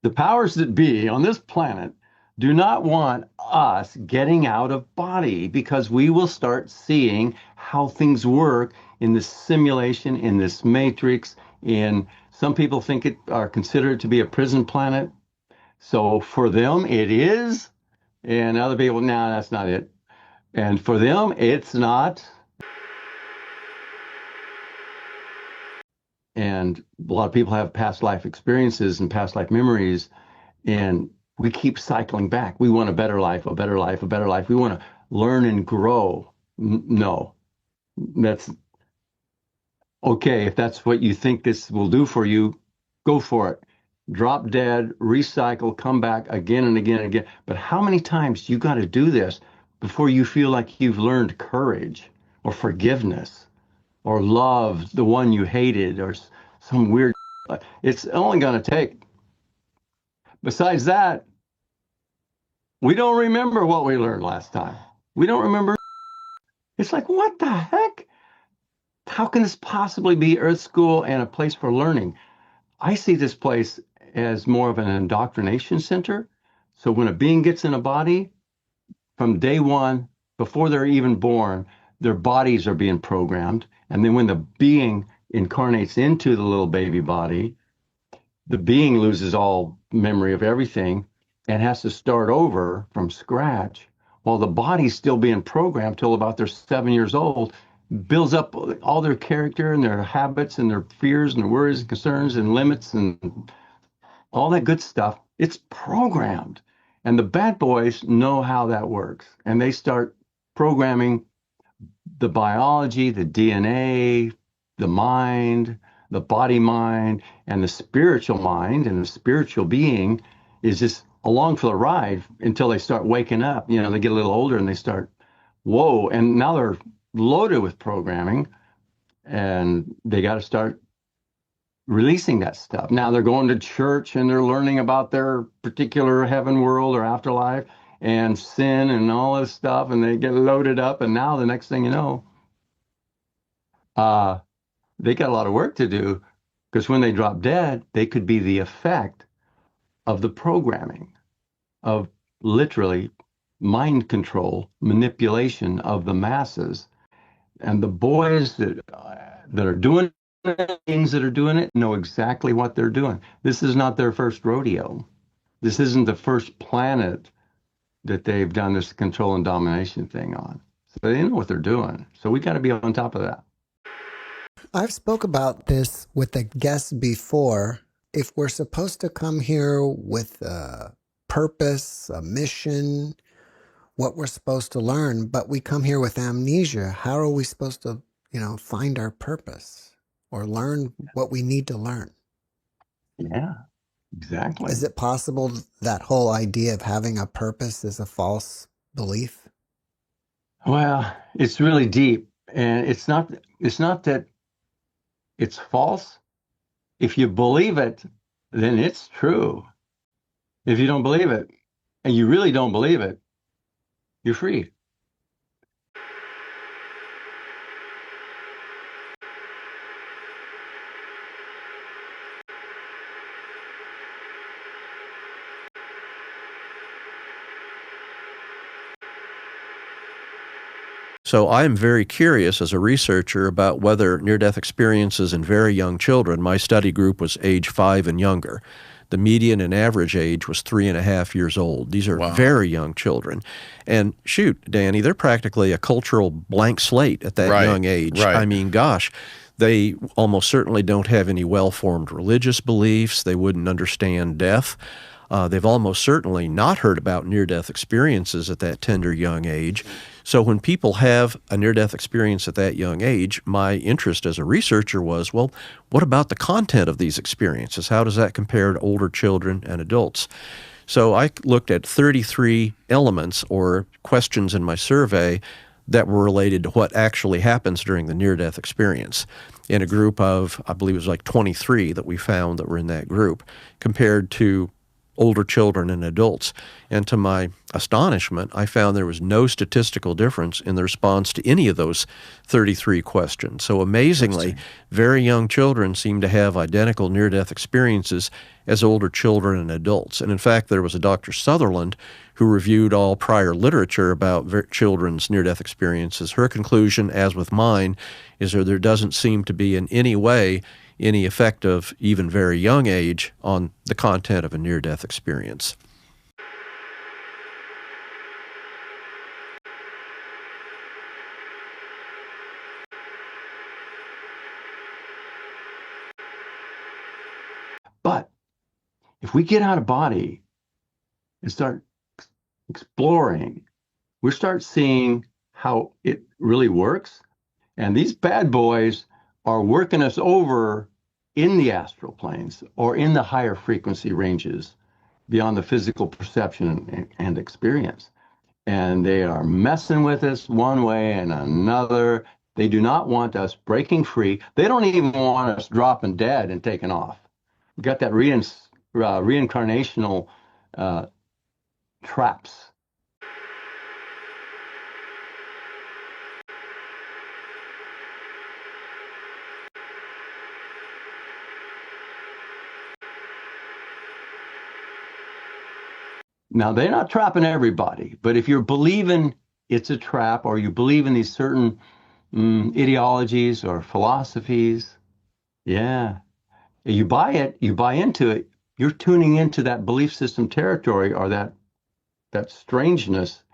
The powers that be on this planet do not want us getting out of body because we will start seeing how things work in this simulation, in this matrix. In some people think it are considered to be a prison planet. So for them, it is, and other people, no, that's not it. And for them, it's not. And a lot of people have past life experiences and past life memories, and we keep cycling back. We want a better life, a better life, a better life. We want to learn and grow. No, that's okay. If that's what you think this will do for you, go for it. Drop dead, recycle, come back again and again and again. But how many times you got to do this before you feel like you've learned courage or forgiveness or love the one you hated or some weird? It's only going to take. Besides that, we don't remember what we learned last time. We don't remember. It's like, what the heck? How can this possibly be Earth School and a place for learning? I see this place as more of an indoctrination center. So when a being gets in a body, from day one, before they're even born, their bodies are being programmed. And then when the being incarnates into the little baby body, the being loses all memory of everything and has to start over from scratch while the body's still being programmed till about they're 7 years old, builds up all their character and their habits and their fears and their worries and concerns and limits and all that good stuff. It's programmed. And the bad boys know how that works. And they start programming the biology, the DNA, the mind, the body mind, and the spiritual mind, and the spiritual being is just along for the ride until they start waking up. You know, they get a little older and they start, whoa, and now they're loaded with programming and they got to start releasing that stuff. Now they're going to church and they're learning about their particular heaven world or afterlife and sin and all this stuff, and they get loaded up. And now the next thing you know, they got a lot of work to do because when they drop dead, they could be the effect of the programming of literally mind control, manipulation of the masses. And the boys that are doing things that are doing it know exactly what they're doing. This is not their first rodeo. This isn't the first planet that they've done this control and domination thing on. So they know what they're doing. So we got to be on top of that. I've spoke about this with a guest before. If we're supposed to come here with a purpose, a mission, what we're supposed to learn, but we come here with amnesia, how are we supposed to, find our purpose or learn what we need to learn? Yeah, exactly. Is it possible that whole idea of having a purpose is a false belief? Well, it's really deep, and it's not that it's false. If you believe it, then it's true. If you don't believe it, and you really don't believe it, you're free. So I'm very curious as a researcher about whether near-death experiences in very young children, my study group was age 5 and younger. The median and average age was 3.5 years old. These are very young children. And shoot, Danny, they're practically a cultural blank slate at that young age. Right. I mean, gosh, they almost certainly don't have any well-formed religious beliefs. They wouldn't understand death. They've almost certainly not heard about near-death experiences at that tender young age. So when people have a near-death experience at that young age, my interest as a researcher was, well, what about the content of these experiences? How does that compare to older children and adults? So I looked at 33 elements or questions in my survey that were related to what actually happens during the near-death experience in a group of, I believe it was like 23 that we found that were in that group, compared to older children and adults. And to my astonishment, I found there was no statistical difference in the response to any of those 33 questions. So amazingly, very young children seem to have identical near-death experiences as older children and adults. And in fact, there was a Dr. Sutherland who reviewed all prior literature about children's near-death experiences. Her conclusion, as with mine, is that there doesn't seem to be in any way any effect of even very young age on the content of a near-death experience. But if we get out of body and start exploring, we start seeing how it really works. And these bad boys are working us over in the astral planes or in the higher frequency ranges beyond the physical perception and experience. And they are messing with us one way and another. They do not want us breaking free. They don't even want us dropping dead and taking off. We got that reincarnational traps. Now, they're not trapping everybody, but if you're believing it's a trap or you believe in these certain ideologies or philosophies, yeah, you buy it, you buy into it, you're tuning into that belief system territory or that strangeness,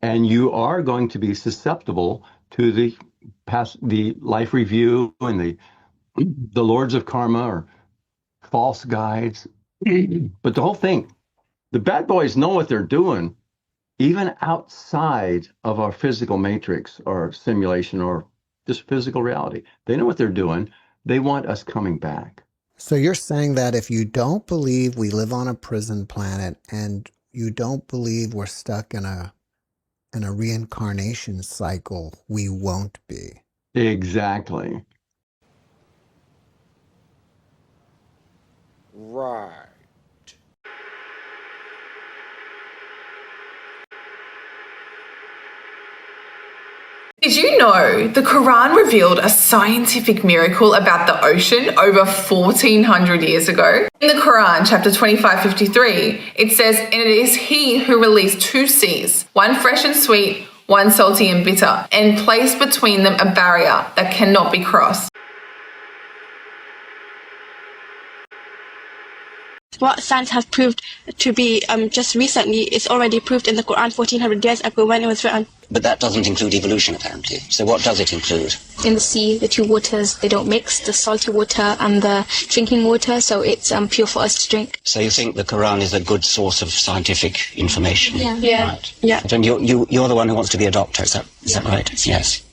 and you are going to be susceptible to the life review and the lords of karma or false guides. But the whole thing, the bad boys know what they're doing, even outside of our physical matrix or simulation or just physical reality. They know what they're doing. They want us coming back. So you're saying that if you don't believe we live on a prison planet and you don't believe we're stuck in a reincarnation cycle, we won't be. Exactly. Right. Did you know the Quran revealed a scientific miracle about the ocean over 1400 years ago? In the Quran, chapter 25:53, it says, "And it is he who released two seas, one fresh and sweet, one salty and bitter, and placed between them a barrier that cannot be crossed." What science has proved to be just recently is already proved in the Quran 1400 years ago when it was written. But that doesn't include evolution, apparently. So what does it include? In the sea, the two waters, they don't mix, the salty water and the drinking water, so it's pure for us to drink. So you think the Quran is a good source of scientific information? Yeah. Right. Yeah. And you're the one who wants to be a doctor, is that right? Yes.